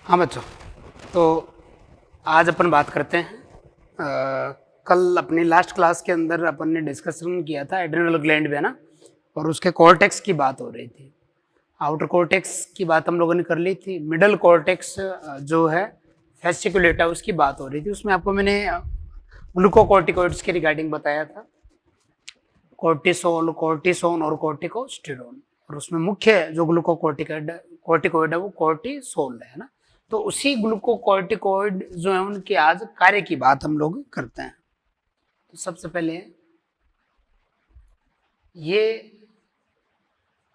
हाँ बच्चों, तो आज अपन बात करते हैं। कल अपनी लास्ट क्लास के अंदर अपन ने डिस्कशन किया था एड्रिनल ग्लैंड पे ना, और उसके कॉर्टेक्स की बात हो रही थी। आउटर कॉर्टेक्स की बात हम लोगों ने कर ली थी। मिडल कॉर्टेक्स जो है फेसिकुलेटा, उसकी बात हो रही थी। उसमें आपको मैंने ग्लूकोकॉर्टिकॉइड्स के रिगार्डिंग बताया था, कॉर्टिसोल, कॉर्टिसोन और कॉर्टिकोस्टेरोन। और उसमें मुख्य जो ग्लूकोकॉर्टिकॉइड कॉर्टिकॉइड है वो कॉर्टिसोल है ना। तो उसी ग्लूकोकॉर्टिकॉइड जो है उनके आज कार्य की बात हम लोग करते हैं। तो सबसे पहले ये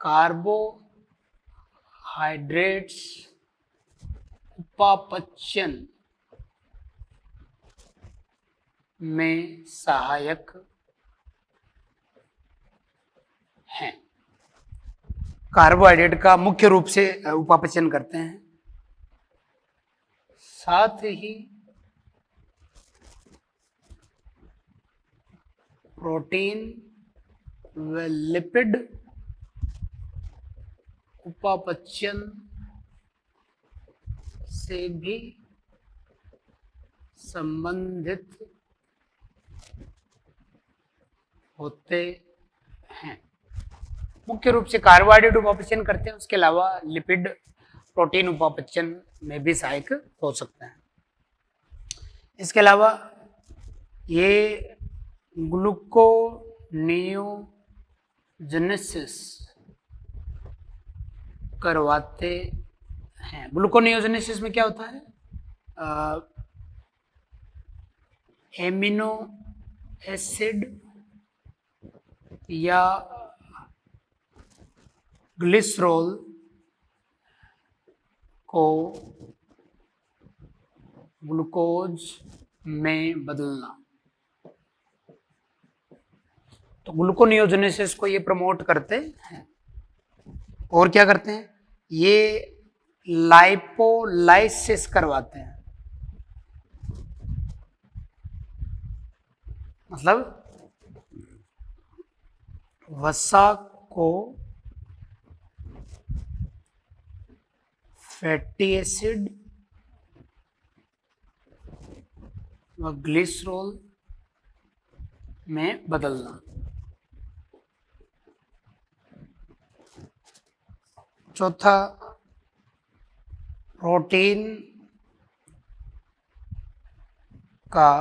कार्बोहाइड्रेट्स उपापचयन में सहायक हैं। कार्बोहाइड्रेट का मुख्य रूप से उपापचयन करते हैं, साथ ही प्रोटीन व लिपिड उपापचयन से भी संबंधित होते हैं। मुख्य रूप से कार्बोहाइड्रेट उपापचयन करते हैं, उसके अलावा लिपिड प्रोटीन उपापचयन में भी सहायक हो सकते हैं। इसके अलावा ये ग्लूकोनियोजेनेसिस करवाते हैं। ग्लूकोनियोजेनेसिस में क्या होता है? एमिनो एसिड या ग्लिसरॉल को ग्लूकोज में बदलना। तो ग्लूकोनियोजेनेसिस को ये प्रमोट करते हैं। और क्या करते हैं? ये लाइपोलाइसिस करवाते हैं, मतलब वसा को फैटी एसिड व ग्लिसरॉल में बदलना। चौथा, प्रोटीन का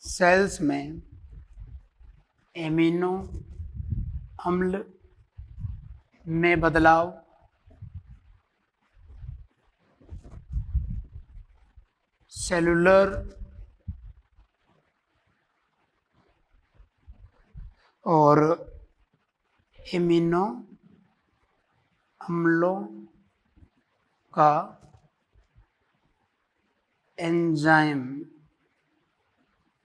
सेल्स में एमिनो अम्ल में बदलाव सेलुलर और एमिनो अम्लों का एंजाइम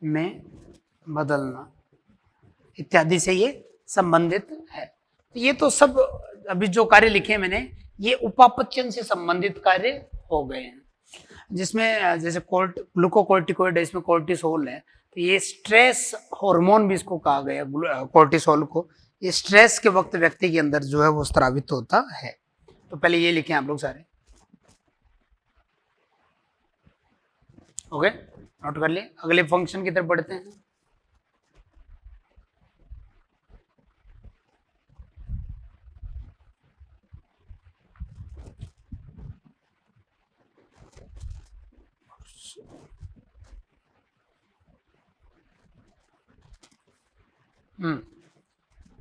में बदलना इत्यादि से ये संबंधित है। तो ये तो सब अभी जो कार्य लिखे हैं मैंने, ये उपापचयन से संबंधित कार्य हो गए हैं। जिसमें जैसे ग्लूकोकॉर्टिकॉइड है, इसमें कॉर्टिसोल है, तो ये स्ट्रेस हार्मोन भी इसको कहा गया कॉर्टिसोल को। ये स्ट्रेस के वक्त व्यक्ति के अंदर जो है वो स्रावित होता है। तो पहले ये लिखे आप लोग सारे, ओके, नोट कर लिए। अगले फंक्शन की तरफ बढ़ते हैं।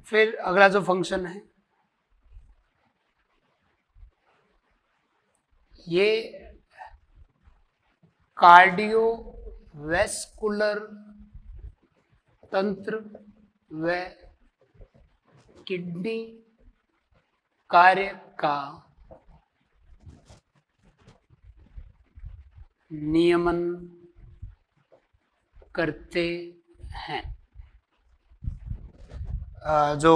फिर अगला जो फंक्शन है, ये कार्डियोवैस्कुलर तंत्र व किडनी कार्य का नियमन करते हैं। जो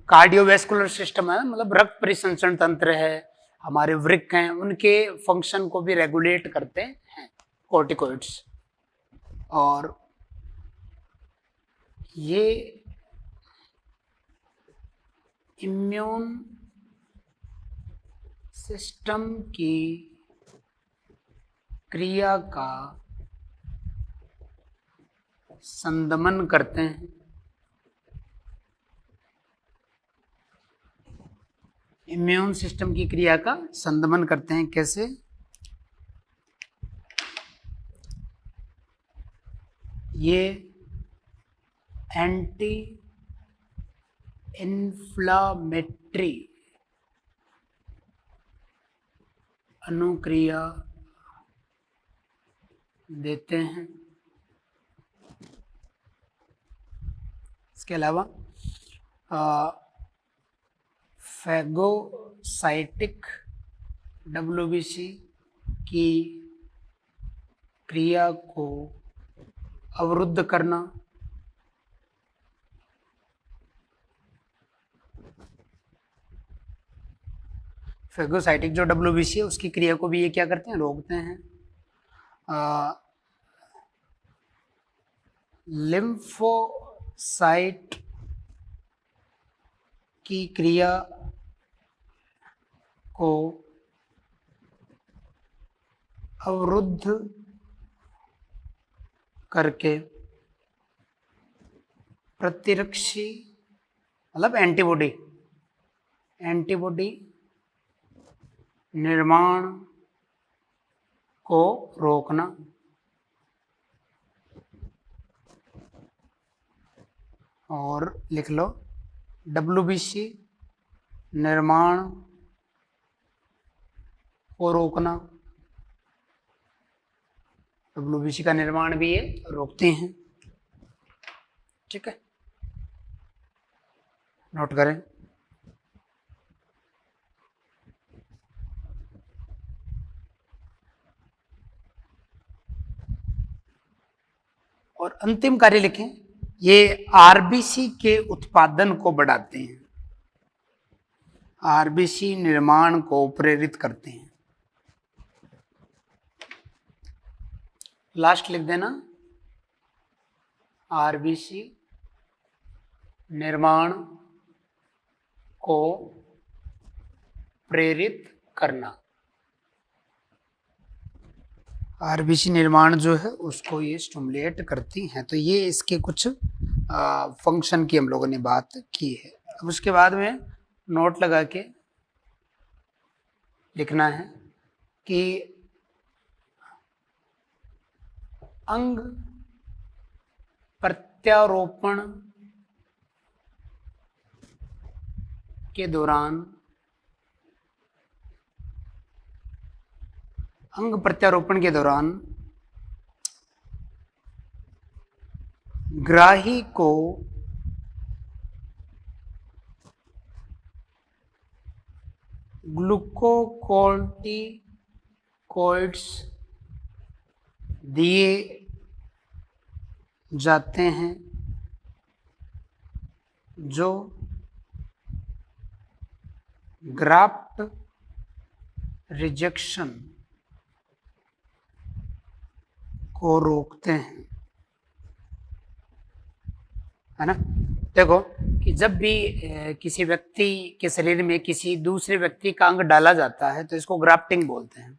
कार्डियोवैस्कुलर सिस्टम है, मतलब रक्त परिसंचरण तंत्र है, हमारे वृक्क हैं, उनके फंक्शन को भी रेगुलेट करते हैं कॉर्टिकॉइड्स। और ये इम्यून सिस्टम की क्रिया का संदमन करते हैं। इम्यून सिस्टम की क्रिया का संदमन करते हैं। कैसे? ये एंटी इन्फ्लामेटरी अनुक्रिया देते हैं। इसके अलावा फैगोसाइटिक WBC की क्रिया को अवरुद्ध करना, फैगोसाइटिक जो WBC है उसकी क्रिया को भी ये क्या करते हैं? रोकते हैं। लिम्फोसाइट की क्रिया को अवरुद्ध करके प्रतिरक्षी मतलब एंटीबॉडी निर्माण को रोकना। और लिख लो WBC निर्माण को रोकना। WBC का निर्माण भी ये रोकते हैं। ठीक है, नोट करें। और अंतिम कार्य लिखें, ये RBC के उत्पादन को बढ़ाते हैं, RBC निर्माण को प्रेरित करते हैं। लास्ट लिख देना, RBC निर्माण को प्रेरित करना। RBC निर्माण जो है उसको ये स्टिमुलेट करती हैं। तो ये इसके कुछ फंक्शन की हम लोगों ने बात की है। अब उसके बाद में नोट लगा के लिखना है कि अंग प्रत्यारोपण के दौरान ग्राही को ग्लूकोकोर्टिकोइड्स दिए जाते हैं जो ग्राफ्ट रिजेक्शन को रोकते हैं। है ना? देखो कि जब भी किसी व्यक्ति के शरीर में किसी दूसरे व्यक्ति का अंग डाला जाता है तो इसको ग्राफ्टिंग बोलते हैं।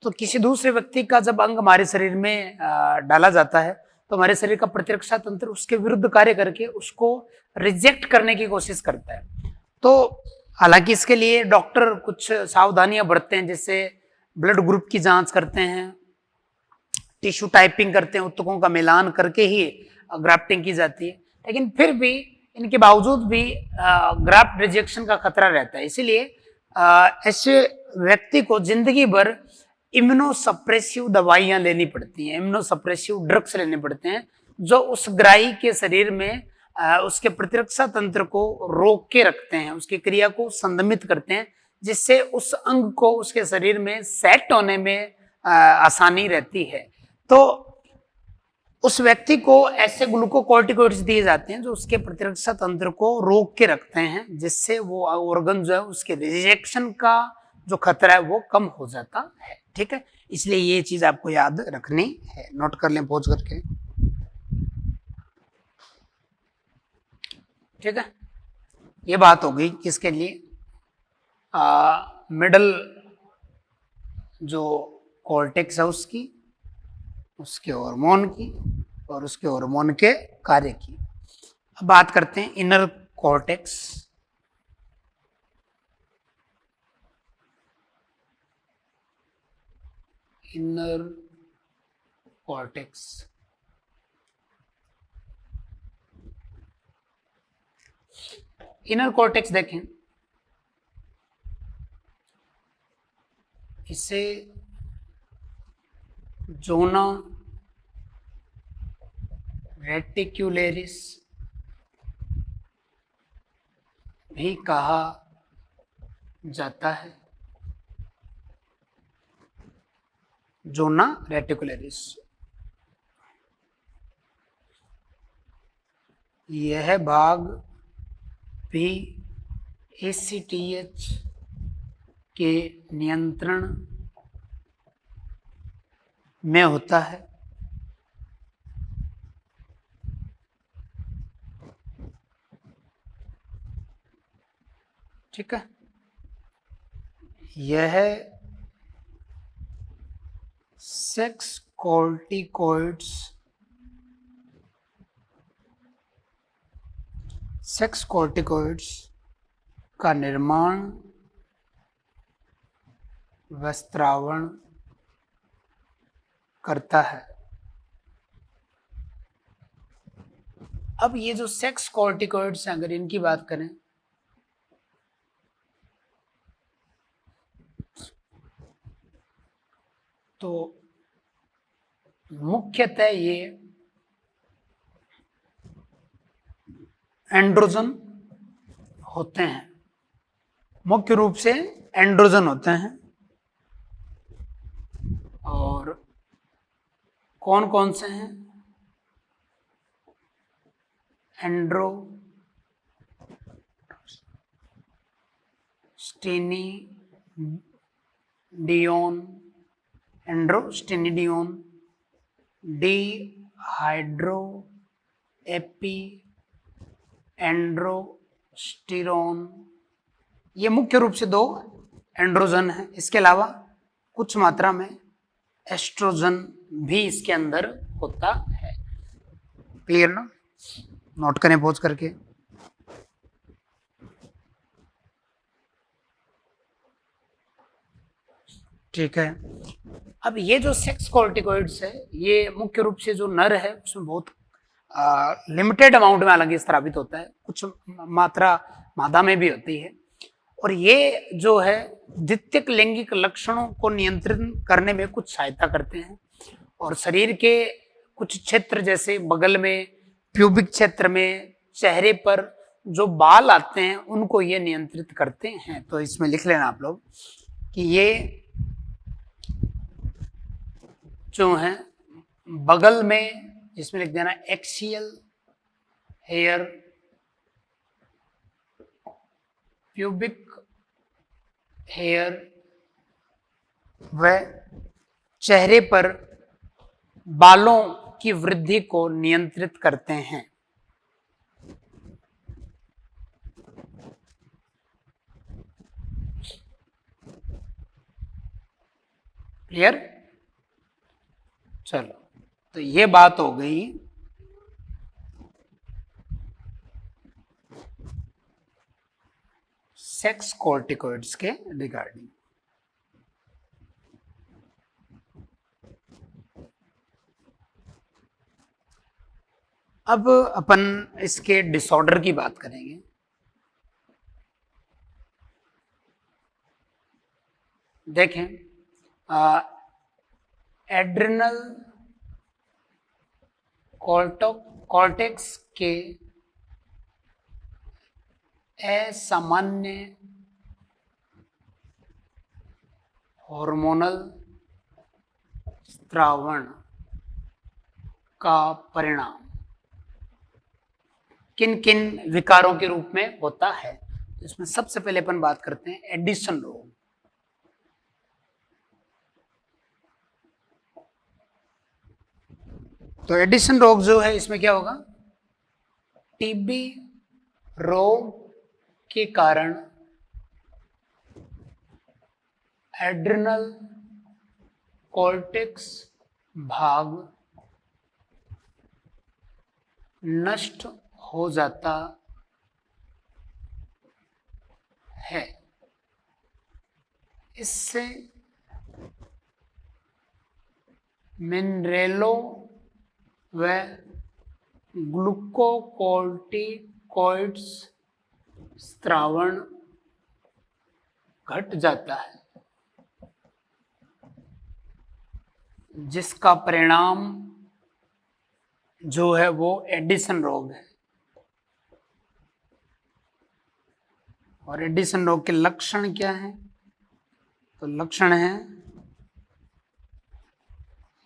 तो किसी दूसरे व्यक्ति का जब अंग हमारे शरीर में डाला जाता है तो हमारे शरीर का प्रतिरक्षा तंत्र उसके विरुद्ध कार्य करके उसको रिजेक्ट करने की कोशिश करता है। तो हालांकि इसके लिए डॉक्टर कुछ सावधानियां बरतते हैं, जैसे ब्लड ग्रुप की जांच करते हैं, टिश्यू टाइपिंग करते हैं, ऊतकों का मिलान करके ही ग्राफ्टिंग की जाती है। लेकिन फिर भी इनके बावजूद भी ग्राफ्ट रिजेक्शन का खतरा रहता है। इसीलिए ऐसे व्यक्ति को जिंदगी भर इम्यूनोसप्रेसिव दवाइयां लेनी पड़ती हैं, इम्यूनोसप्रेसिव ड्रग्स लेने पड़ते हैं, जो उस ग्राही के शरीर में उसके प्रतिरक्षा तंत्र को रोक के रखते हैं, उसकी क्रिया को संदमित करते हैं, जिससे उस अंग को उसके शरीर में सेट होने में आसानी रहती है। तो उस व्यक्ति को ऐसे ग्लूकोकोर्टिकोइड्स दिए जाते हैं जो उसके प्रतिरक्षा तंत्र को रोक के रखते हैं, जिससे वो ऑर्गन जो है उसके रिजेक्शन का जो खतरा है वो कम हो जाता है। ठीक है, इसलिए ये चीज आपको याद रखनी है। नोट कर लें पहुंच करके। ठीक है, ये बात हो गई किसके लिए? मिडल जो कॉर्टेक्स है उसकी, उसके हार्मोन की और उसके हार्मोन के कार्य की। अब बात करते हैं inner cortex. Inner cortex inner cortex देखें, इसे जोना रेटिक्युलेरिस भी कहा जाता है। जोना रेटिकुलरिस, यह भाग भी ACTH के नियंत्रण में होता है। ठीक है, यह सेक्स कॉर्टिकॉइड्स का निर्माण व स्त्रावण करता है। अब ये जो सेक्स कॉर्टिकॉइड्स हैं, अगर इनकी बात करें तो मुख्यतः ये एंड्रोजन होते हैं, मुख्य रूप से एंड्रोजन होते हैं। और कौन कौन से हैं? एंड्रोस्टेनिडियोन, डिहाइड्रो एपी एंड्रोस्टिरोन, ये मुख्य रूप से दो एंड्रोजन है। इसके अलावा कुछ मात्रा में एस्ट्रोजन भी इसके अंदर होता है। क्लियर ना? नोट करें पॉज करके। ठीक है, अब ये जो सेक्स कॉर्टिकॉइड्स है, ये मुख्य रूप से जो नर है उसमें बहुत लिमिटेड अमाउंट में हालांकि स्रावित होता है, कुछ मात्रा मादा में भी होती है। और ये जो है द्वितीयक लैंगिक लक्षणों को नियंत्रित करने में कुछ सहायता करते हैं। और शरीर के कुछ क्षेत्र जैसे बगल में, प्यूबिक क्षेत्र में, चेहरे पर जो बाल आते हैं उनको ये नियंत्रित करते हैं। तो इसमें लिख लेना आप लोग कि ये जो है बगल में, इसमें लिख देना एक्सियल हेयर, प्यूबिक हेयर व चेहरे पर बालों की वृद्धि को नियंत्रित करते हैं। क्लियर? चलो, तो ये बात हो गई सेक्स कॉर्टिकॉइड्स के रिगार्डिंग। अब अपन इसके डिसऑर्डर की बात करेंगे। देखें, एड्रिनल कॉर्टेक्स के असामान्य हार्मोनल स्त्रावण का परिणाम किन किन विकारों के रूप में होता है? इसमें सबसे पहले अपन बात करते हैं एडिशन रोग। तो एडिशन रोग जो है, इसमें क्या होगा? टीबी रोग के कारण एड्रिनल कॉर्टेक्स भाग नष्ट हो जाता है। इससे मिनरेलों व ग्लूकोकोर्टिकोइड्स स्त्रावण घट जाता है, जिसका परिणाम जो है वो एडिसन रोग है। और एडिसन रोग के लक्षण क्या हैं? तो लक्षण है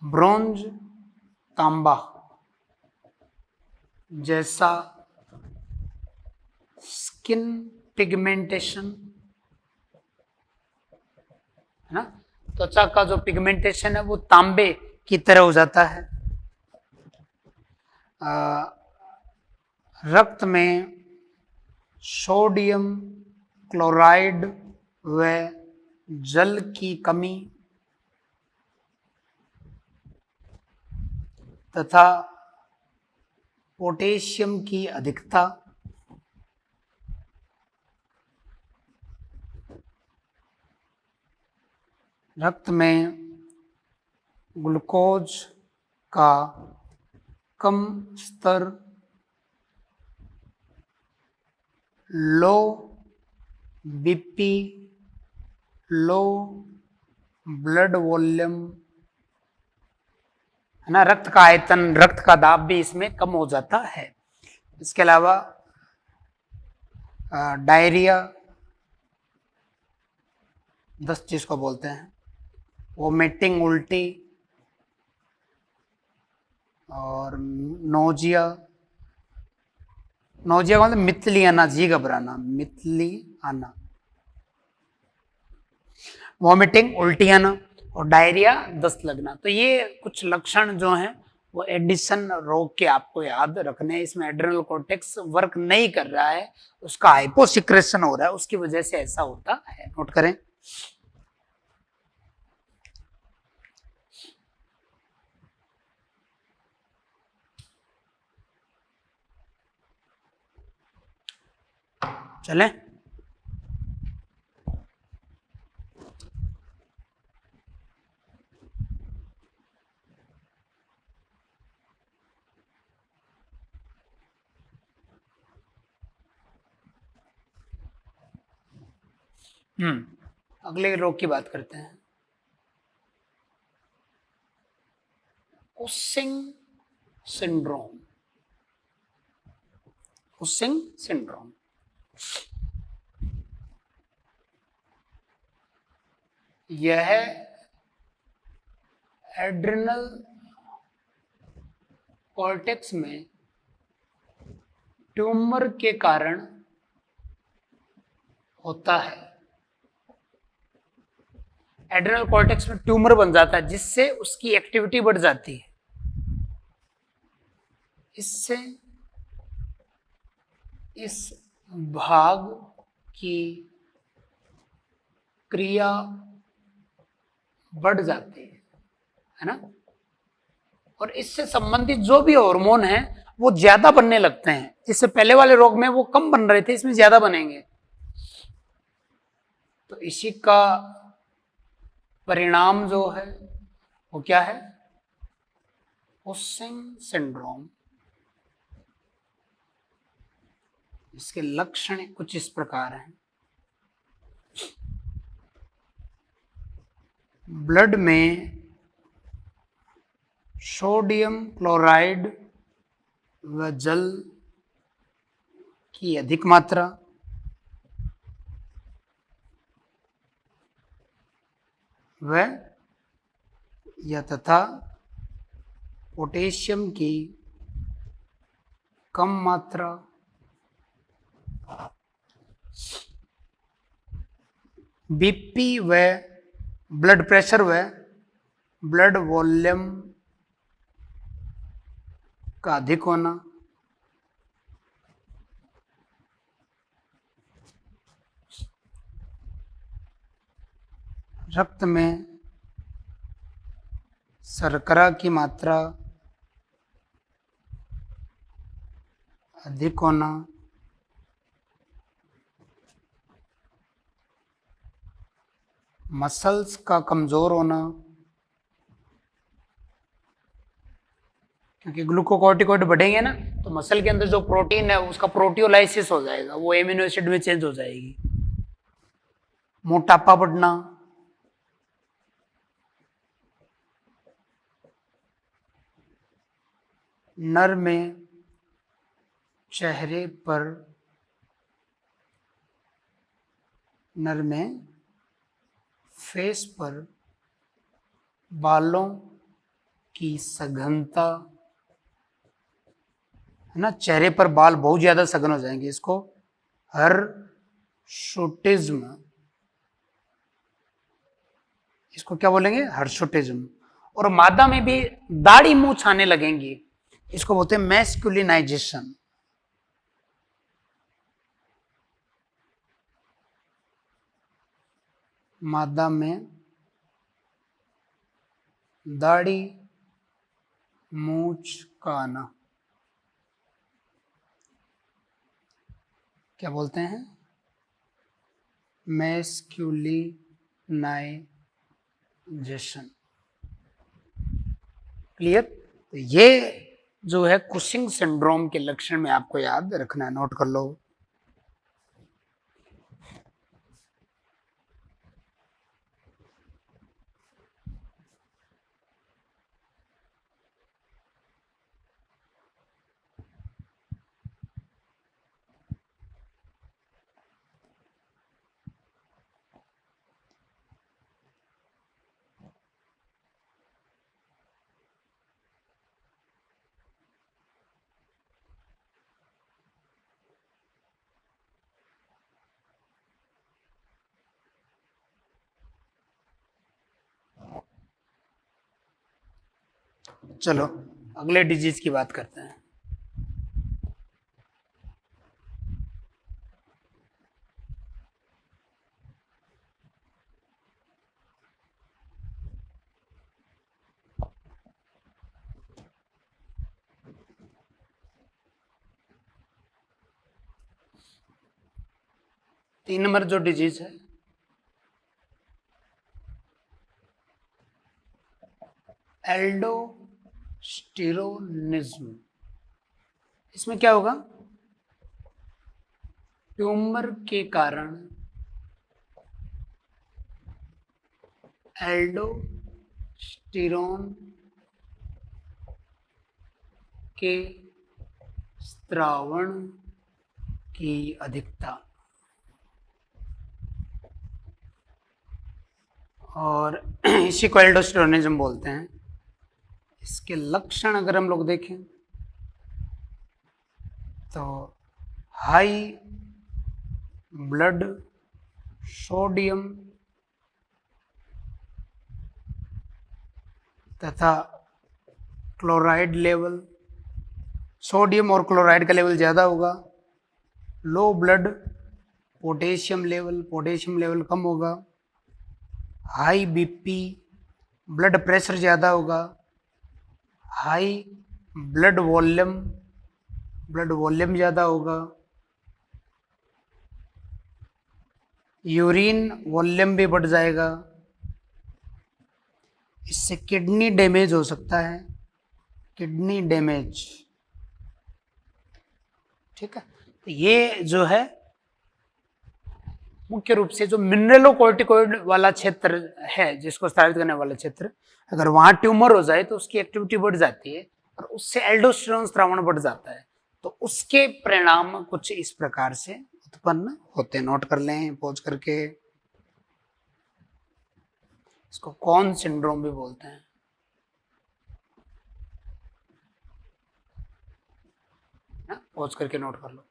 ब्रोंज तांबा जैसा स्किन पिगमेंटेशन, है ना, त्वचा का जो पिगमेंटेशन है वो तांबे की तरह हो जाता है। रक्त में सोडियम क्लोराइड व जल की कमी तथा पोटेशियम की अधिकता रक्त में ग्लूकोज का कम स्तर, लो बीपी, लो ब्लड वॉल्यूम, है ना, रक्त का आयतन, रक्त का दाब भी इसमें कम हो जाता है। इसके अलावा डायरिया, दस्त जिसको बोलते हैं, वोमिटिंग, उल्टी, और नोजिया, नोजिया मतलब मितली आना, जी घबराना, मितली आना, वोमिटिंग, उल्टी आना और डायरिया, दस्त लगना। तो ये कुछ लक्षण जो हैं वो एडिसन रोग के आपको याद रखने। इसमें एड्रिनल कॉर्टेक्स वर्क नहीं कर रहा है, उसका हाइपोसिक्रेशन हो रहा है, उसकी वजह से ऐसा होता है। नोट करें। चलें। अगले रोग की बात करते हैं। Cushing syndrome. कुशिंग सिंड्रोम यह एड्रिनल कॉर्टेक्स में ट्यूमर के कारण होता है। एड्रिनल कॉर्टेक्स में ट्यूमर बन जाता है जिससे उसकी एक्टिविटी बढ़ जाती है। इससे इस भाग की क्रिया बढ़ जाती है ना, और इससे संबंधित जो भी हार्मोन है वो ज्यादा बनने लगते हैं। इससे पहले वाले रोग में वो कम बन रहे थे, इसमें ज्यादा बनेंगे। तो इसी का परिणाम जो है वो क्या है? Cushing syndrome. इसके लक्षण कुछ इस प्रकार हैं। ब्लड में सोडियम क्लोराइड व जल की अधिक मात्रा, व या तथा पोटेशियम की कम मात्रा, बीपी व ब्लड प्रेशर व ब्लड वॉल्यूम का अधिक होना, रक्त में शर्करा की मात्रा अधिक होना, मसल्स का कमजोर होना, क्योंकि ग्लूकोकॉर्टिकॉइड बढ़ेंगे ना तो मसल के अंदर जो प्रोटीन है उसका प्रोटियोलाइसिस हो जाएगा, वो एमिनो एसिड में चेंज हो जाएगी। मोटापा बढ़ना, नर में चेहरे पर, नर में फेस पर बालों की सघनता, है ना, चेहरे पर बाल बहुत ज्यादा सघन हो जाएंगे, इसको हर्शुटिज्म, इसको क्या बोलेंगे, हर्शुटिज्म। और मादा में भी दाढ़ी मूछ आने लगेंगी, इसको बोलते हैं मैस्कुलिनाइजेशन। मादा में दाढ़ी मूछ का आना क्या बोलते हैं, मैस्कुलिनाइजेशन। क्लियर। तो ये जो है कुशिंग सिंड्रोम के लक्षण में आपको याद रखना है, नोट कर लो। चलो अगले डिजीज की बात करते हैं। तीन नंबर जो डिजीज है एल्डोस्टेरोनिज्म, इसमें क्या होगा, ट्यूमर के कारण एल्डोस्टेरोन के स्त्रावण की अधिकता, और इसी को एल्डोस्टेरोनिज्म बोलते हैं। इसके लक्षण अगर हम लोग देखें तो हाई ब्लड सोडियम तथा क्लोराइड लेवल, सोडियम और क्लोराइड का लेवल ज़्यादा होगा। Low blood potassium level, potassium level कम होगा। हाई बीपी, ब्लड प्रेशर ज़्यादा होगा। High blood volume, blood volume ज़्यादा होगा। यूरिन वॉल्यूम भी बढ़ जाएगा। इससे किडनी डैमेज हो सकता है, किडनी डैमेज। ठीक है, तो ये जो है मुख्य रूप से जो मिनरलोकॉर्टिकॉइड वाला क्षेत्र है, जिसको स्रावित करने वाला क्षेत्र, अगर वहां ट्यूमर हो जाए तो उसकी एक्टिविटी बढ़ जाती है और उससे एल्डोस्टेरोन स्रावण बढ़ जाता है। तो उसके परिणाम कुछ इस प्रकार से उत्पन्न होते हैं, नोट कर लें पॉज करके। इसको कौन सिंड्रोम भी बोलते हैं, पॉज करके नोट कर लो।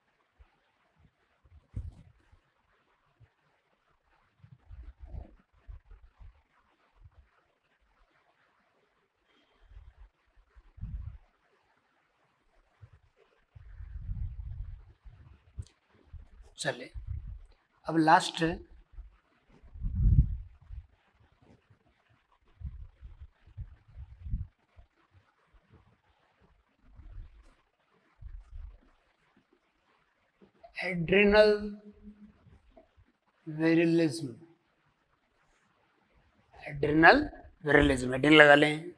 चले अब लास्ट एड्रिनल विरिलिज्म, एड्रिनल विरिलिज्म, एड्रिन लगा लें।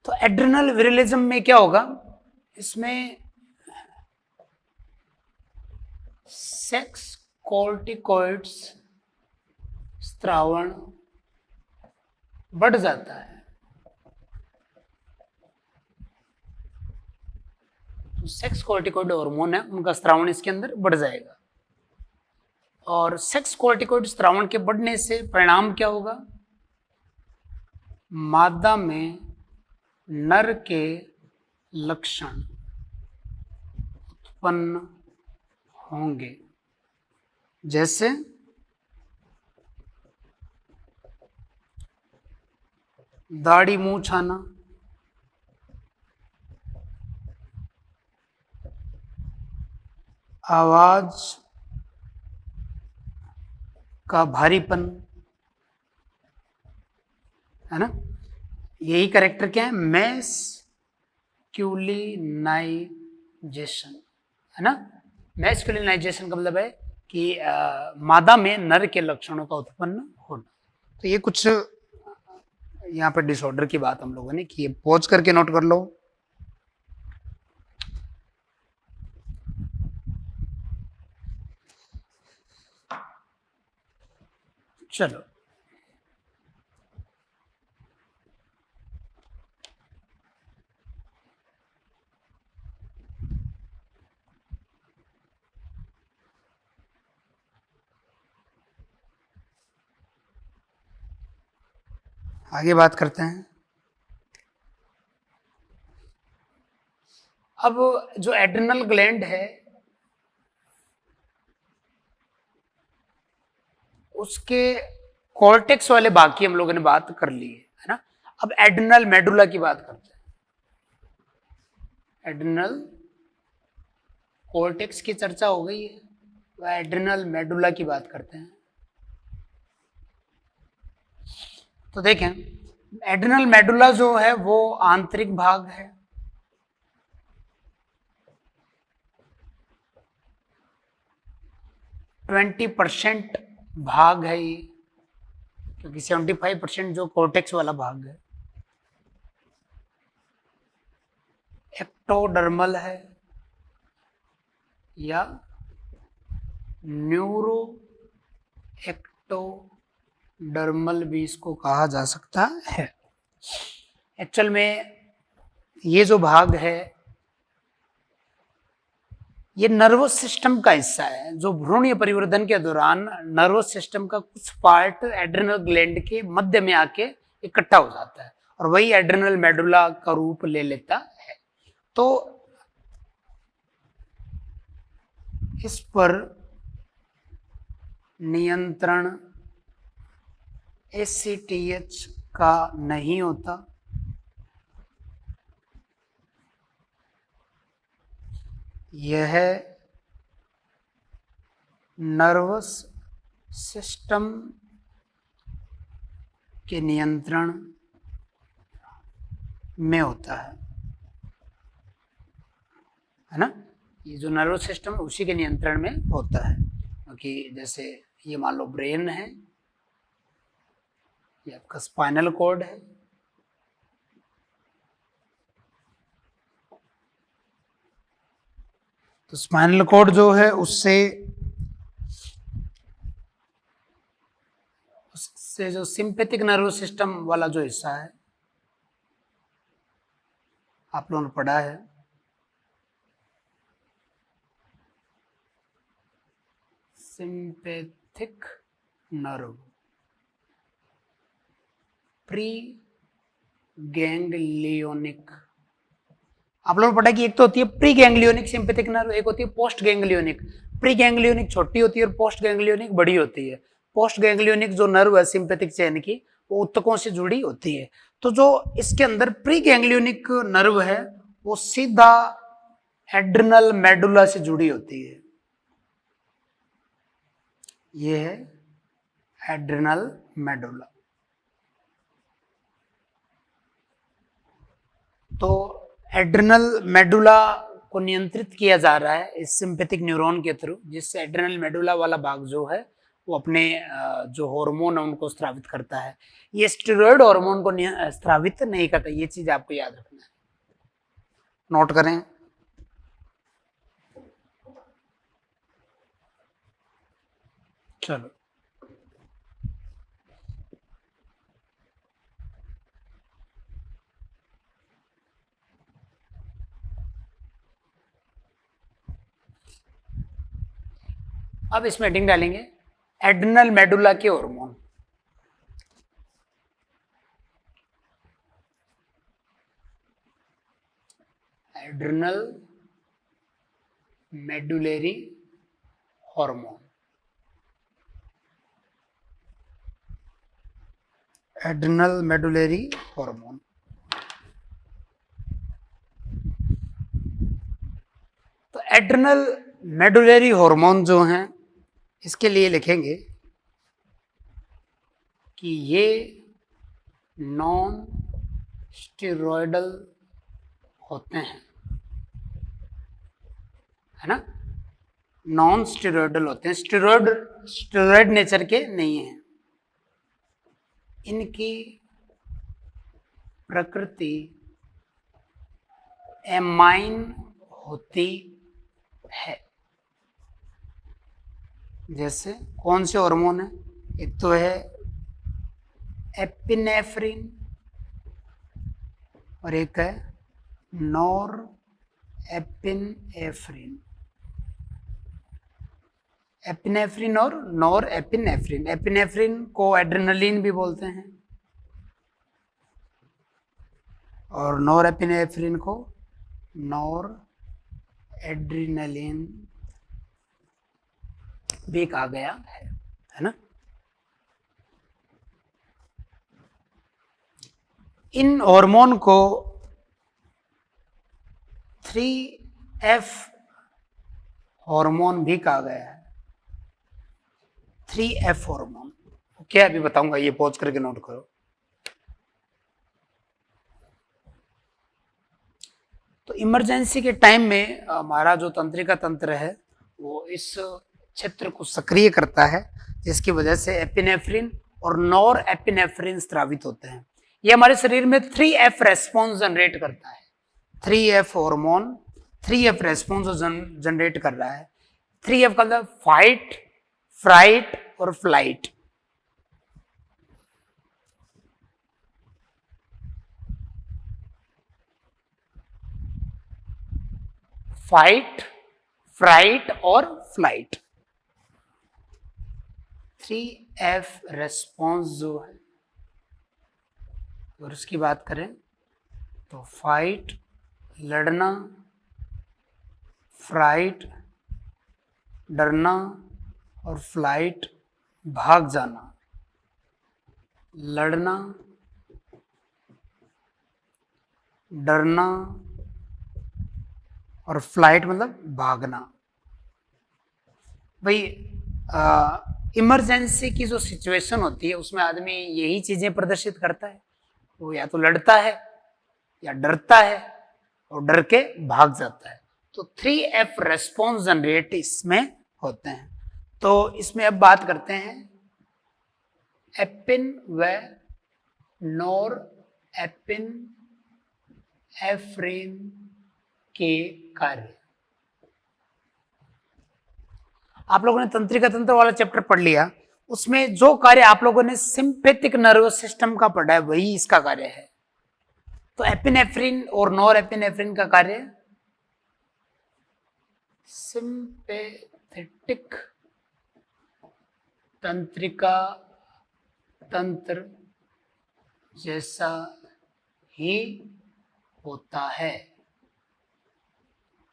तो एड्रिनल विरिलिज्म में क्या होगा, इसमें सेक्स कोर्टिकोइड्स स्त्रावण बढ़ जाता है। तो सेक्स कोर्टिकोइड हार्मोन है, उनका स्त्रावण इसके अंदर बढ़ जाएगा। और सेक्स कोर्टिकोइड स्त्रावण के बढ़ने से परिणाम क्या होगा, मादा में नर के लक्षण उत्पन्न होंगे, जैसे दाढ़ी मूंछ आना, आवाज का भारीपन, है ना। यही कैरेक्टर क्या है, मैस्कुलिनाइजेशन, है ना। मैस्कुलिनाइजेशन का मतलब है कि मादा में नर के लक्षणों का उत्पन्न होना। तो ये कुछ यहाँ पे डिसऑर्डर की बात हम लोगों ने की है, पॉज करके नोट कर लो। चलो आगे बात करते हैं। अब जो एड्रिनल ग्लैंड है उसके कॉर्टेक्स वाले भाग की हम लोगों ने बात कर ली है ना। अब एड्रिनल मेडुला की बात करते हैं। एड्रिनल कॉर्टेक्स की चर्चा हो गई है, वह एड्रिनल मेडुला की बात करते हैं। तो देखें, एड्रिनल मेडुला जो है वो आंतरिक भाग है, 20% भाग है ये, क्योंकि 75% जो कॉर्टेक्स वाला भाग है। एक्टोडर्मल है या न्यूरो एक्टोडर्मल भी इसको कहा जा सकता है। एक्चुअल में ये जो भाग है ये नर्वस सिस्टम का हिस्सा है, जो भ्रूणीय परिवर्धन के दौरान नर्वस सिस्टम का कुछ पार्ट एड्रिनल ग्लैंड के मध्य में आके इकट्ठा हो जाता है और वही एड्रिनल मेडुला का रूप ले लेता है। तो इस पर नियंत्रण ACTH का नहीं होता, यह नर्वस सिस्टम के नियंत्रण में होता है ना। ये जो नर्वस सिस्टम है उसी के नियंत्रण में होता है, क्योंकि जैसे ये मान लो ब्रेन है, ये आपका स्पाइनल कॉर्ड है, तो स्पाइनल कॉर्ड जो है उससे जो सिंपैथिक नर्वस सिस्टम वाला जो हिस्सा है आप लोगों ने पढ़ा है, सिंपैथिक नर्व, प्री गैंग्लियोनिक, आप लोगों ने पढ़ा कि एक तो होती है प्री गैंग्लियोनिक सिंपैथिक नर्व, एक होती है पोस्ट गैंग्लियोनिक। प्री गैंग्लियोनिक छोटी होती है और पोस्ट गैंग्लियोनिक बड़ी होती है। पोस्ट गैंग्लियोनिक जो नर्व है सिंपैथिक चेन की, वो ऊतकों से जुड़ी होती है। तो जो इसके अंदर प्री गैंग्लियोनिक नर्व है वो सीधा एड्रिनल मेडुला से जुड़ी होती है। ये है एड्रिनल मेडुला। तो एड्रेनल मेडुला को नियंत्रित किया जा रहा है इस सिंपैथिक न्यूरॉन के थ्रू, जिससे एड्रेनल मेडुला वाला भाग जो है वो अपने जो हार्मोन है उनको स्रावित करता है। ये स्टेरॉयड हार्मोन को स्रावित नहीं करता, ये चीज आपको याद रखना है, नोट करें। चलो अब इसमें हेडिंग डालेंगे एड्रेनल मेडुला के hormone. Adrenal medullary hormone, adrenal medullary hormone. तो एड्रेनल मेडुलरी हार्मोन जो हैं, इसके लिए लिखेंगे कि ये नॉन स्टेरॉयडल होते हैं, है ना, नॉन स्टेरॉयडल होते हैं, स्टेरॉयड नेचर के नहीं है। इनकी प्रकृति एमाइन होती है। जैसे कौन से हार्मोन है, एक तो है एपिनेफ्रिन और एक है नॉर एपिनेफ्रिन। एपिनेफ्रिन और नॉर एपिनेफ्रिन, एपिनेफ्रिन को एड्रेनलिन भी बोलते हैं और नॉर एपिनेफ्रिन को नॉर एड्रेनलिन भी कहा गया है ना। इन हार्मोन को 3F हार्मोन भी कहा गया है। 3F हार्मोन क्या अभी बताऊंगा, ये पॉज करके नोट करो। तो इमरजेंसी के टाइम में हमारा जो तंत्रिका तंत्र है वो इस क्षेत्र को सक्रिय करता है, जिसकी वजह से एपिनेफ्रिन और नॉर एपिनेफ्रिन स्रावित होते हैं। ये हमारे शरीर में 3F रेस्पॉन्स जनरेट करता है। 3F hormone 3F response generate कर रहा है। 3F का मतलब फाइट, फ्राइट और फ्लाइट। फाइट, फ्राइट और फ्लाइट। 3F रेस्पॉन्स जो है, और उसकी बात करें तो फाइट लड़ना, फ्राइट डरना और फ्लाइट भाग जाना। लड़ना, डरना और फ्लाइट मतलब भागना। भाई इमरजेंसी की जो सिचुएशन होती है उसमें आदमी यही चीजें प्रदर्शित करता है, वो या तो लड़ता है या डरता है और डर के भाग जाता है। तो 3F रेस्पॉन्स जनरेट इसमें होते हैं। तो इसमें अब बात करते हैं एपिन व नॉर एपिन एफ्रिन के कार्य। आप लोगों ने तंत्रिका तंत्र वाला चैप्टर पढ़ लिया, उसमें जो कार्य आप लोगों ने सिंपैथिक नर्वस सिस्टम का पढ़ा है वही इसका कार्य है। तो एपिनेफ्रिन और नॉर एपिनेफ्रिन का कार्य सिंपैथेटिक तंत्रिका तंत्र जैसा ही होता है।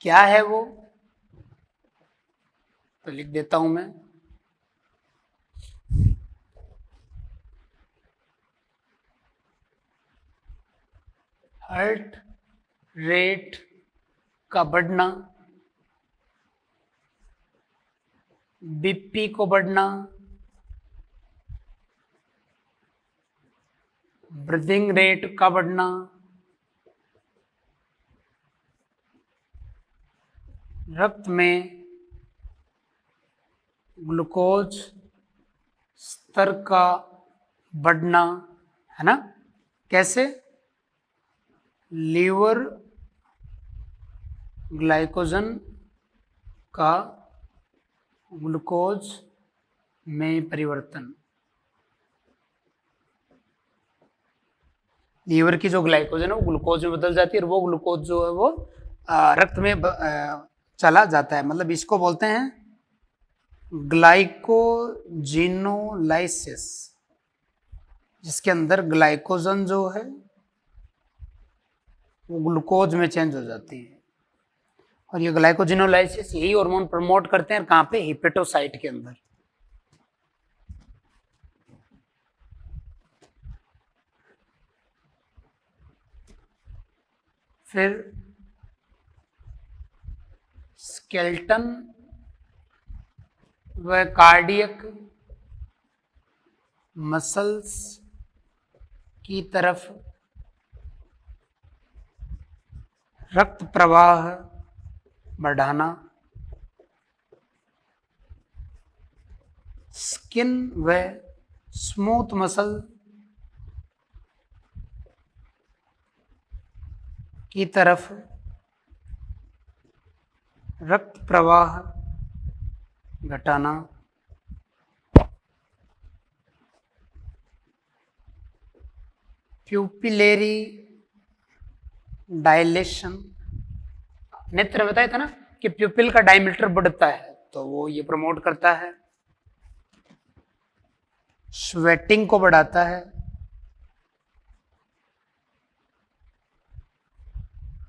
क्या है वो, तो लिख देता हूं मैं। हार्ट रेट का बढ़ना, बीपी को बढ़ना, ब्रीदिंग रेट का बढ़ना, रक्त में ग्लूकोज स्तर का बढ़ना, है ना, कैसे? लीवर ग्लाइकोजन का ग्लूकोज में परिवर्तन। लीवर की जो ग्लाइकोजन है वो ग्लूकोज में बदल जाती है और वो ग्लूकोज जो है वो रक्त में चला जाता है। मतलब इसको बोलते हैं ग्लाइकोजिनोलाइसिस, जिसके अंदर ग्लाइकोजन जो है वो ग्लूकोज में चेंज हो जाती है। और ये ग्लाइकोजिनोलाइसिस यही हार्मोन प्रमोट करते हैं कहाँ पे? हिपेटोसाइट के अंदर। फिर स्केलेटन व कार्डियक मसल्स की तरफ रक्त प्रवाह बढ़ाना, स्किन व स्मूथ मसल की तरफ रक्त प्रवाह घटाना, प्यूपिलेरी डायलेशन। नेत्र में बताया था ना कि प्यूपिल का डायमीटर बढ़ता है तो वो ये प्रमोट करता है। स्वेटिंग को बढ़ाता है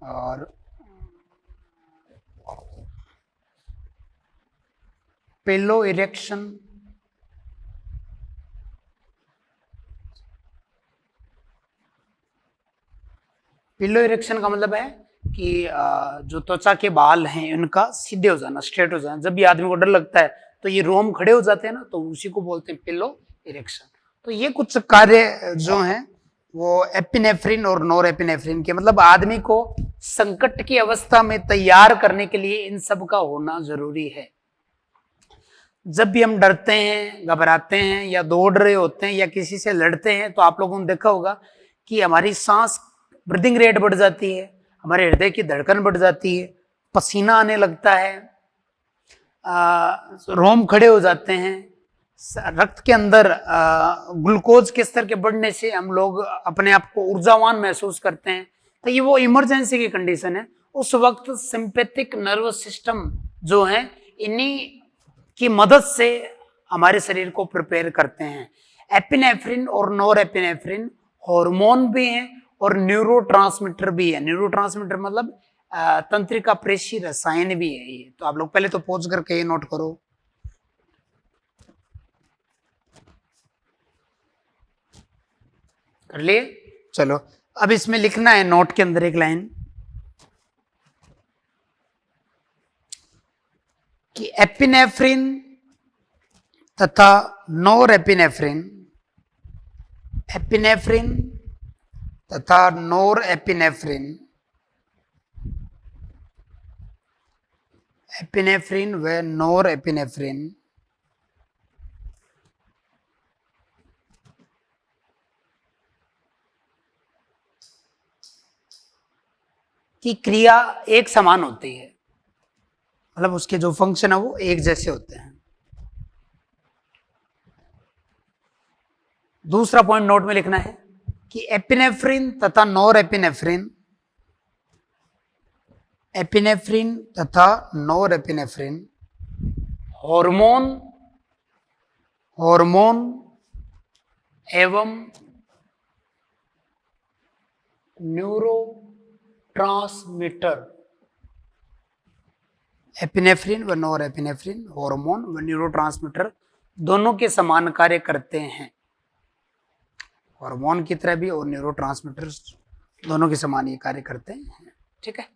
और पिलो इरेक्शन, पिलो इरेक्शन का मतलब है कि जो त्वचा के बाल हैं उनका सीधे हो जाना, स्ट्रेट हो जाना। जब भी आदमी को डर लगता है तो ये रोम खड़े हो जाते हैं ना, तो उसी को बोलते हैं पिलो इरेक्शन। तो ये कुछ कार्य जो हैं वो एपिनेफ्रिन और नोर एपिनेफ्रिन के, मतलब आदमी को संकट की अवस्था में तैयार करने के लिए इन सब का होना जरूरी है। जब भी हम डरते हैं, घबराते हैं या दौड़ रहे होते हैं या किसी से लड़ते हैं तो आप लोगों ने देखा होगा कि हमारी सांस, ब्रीदिंग रेट बढ़ जाती है, हमारे हृदय की धड़कन बढ़ जाती है, पसीना आने लगता है, रोम खड़े हो जाते हैं। रक्त के अंदर ग्लूकोज के स्तर के बढ़ने से हम लोग अपने आप को ऊर्जावान महसूस करते हैं। तो ये वो इमरजेंसी की कंडीशन है। उस वक्त सिंपैथिक नर्वस सिस्टम जो है इन्हीं की मदद से हमारे शरीर को प्रिपेयर करते हैं। एपिनेफ्रिन और नोर एपिनेफ्रिन हार्मोन भी हैं और न्यूरोट्रांसमीटर भी है। न्यूरोट्रांसमीटर मतलब तंत्रिका प्रेषी रसायन भी है ये। तो आप लोग पहले तो पॉज करके ये नोट करो। कर लिए? चलो अब इसमें लिखना है नोट के अंदर एक लाइन कि एपिनेफ्रिन तथा नोर एपिनेफ्रिन, एपिनेफ्रिन तथा नोर एपिनेफ्रिन, एपिनेफ्रिन व नोर एपिनेफ्रिन की क्रिया एक समान होती है, मतलब उसके जो फंक्शन है वो एक जैसे होते हैं। दूसरा पॉइंट नोट में लिखना है कि एपिनेफ्रिन तथा नोर एपिनेफ्रिन, एपिनेफ्रिन तथा नोर एपिनेफ्रिन हार्मोन, हार्मोन एवं न्यूरो ट्रांसमीटर, एपिनेफ्रिन व नोर एपिनेफ्रिन हार्मोन व न्यूरोट्रांसमीटर दोनों के समान कार्य करते हैं। हार्मोन की तरह भी और न्यूरोट्रांसमीटर दोनों के समान ये कार्य करते हैं। ठीक है,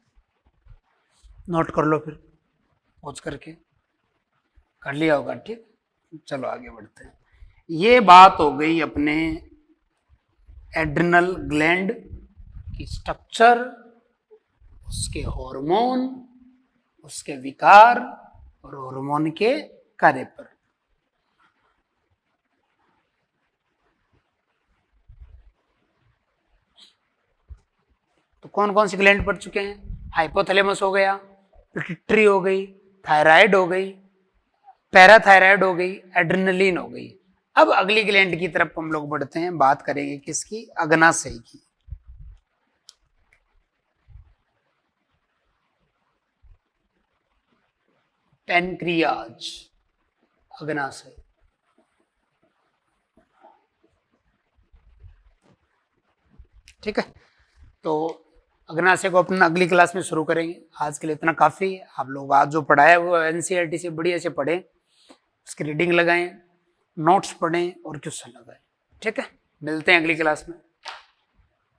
नोट कर लो फिर पॉज करके। कर लिया होगा? ठीक, चलो आगे बढ़ते हैं। ये बात हो गई अपने एड्रिनल ग्लैंड की स्ट्रक्चर, उसके हार्मोन उसके विकार और हार्मोन के कार्य पर। तो कौन कौन सी ग्लैंड पढ़ चुके हैं? हाइपोथैलेमस हो गया, पिट्यूटरी हो गई, थायराइड हो गई, पैराथायराइड हो गई, एड्रेनलिन हो गई। अब अगली ग्लैंड की तरफ हम लोग बढ़ते हैं, बात करेंगे किसकी? अग्नाशय की। पैनक्रियाज, अग्नाशय। ठीक है, तो अग्नाशय को अपन अगली क्लास में शुरू करेंगे। आज के लिए इतना काफी है। आप लोग आज जो पढ़ाया वो एनसीईआरटी से बढ़िया से पढ़ें, उसकी रीडिंग लगाएं, नोट्स पढ़ें और क्वेश्चन लगाएं। ठीक है, मिलते हैं अगली क्लास में।